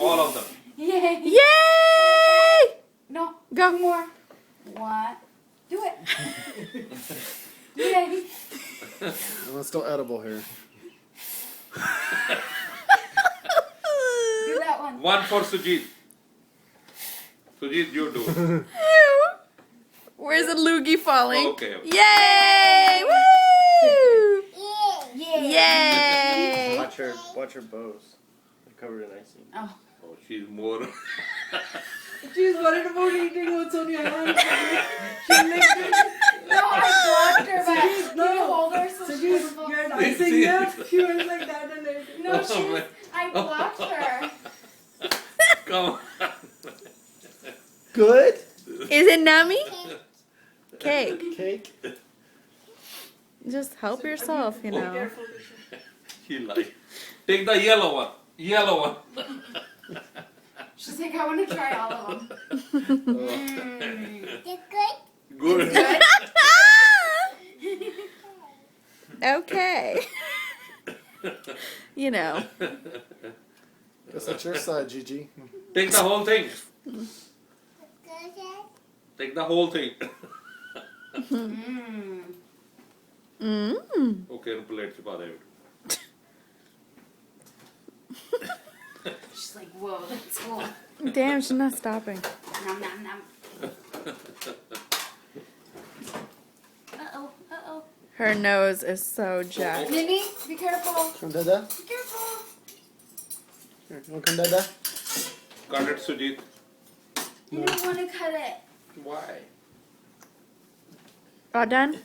All of them. Yay! Yay! No, Go. two more. One. Do it. Yay! Well, it's still edible here. Do that one. One for Sujit. Sujit, you do. Ew. Where's the loogie falling? Okay. Yay! Woo! Yay! Yay! Watch her bows. They're covered in icing. Oh. Oh, she's more. She's worried about eating what's on your hand. She licked it. No, I blocked her, but Sujit, can no. you hold her so So she she's doesn't fall? you're icing here. She went like that and ate it. No, she was, I blocked her. Come on. Good. Is it nummy? Cake. Cake. Just help yourself, you know. Careful. She like. Take the yellow one. Yellow one. She's like, I want to try all of them. Good. Good? Okay. You know. Guess that's your side, Gigi. Take the whole thing. Take the whole thing. Mmm. Mmm. Okay, plate se paa de. She's like, whoa, that's cool. Damn, she's not stopping. Nom nom nom. Uh-oh, uh-oh. Her nose is so jacked. Mimi, be careful. Come, Dada. Be careful. Here, you want to come, Dada? Cut it, Sujit. You don't want to cut it. Why? All done?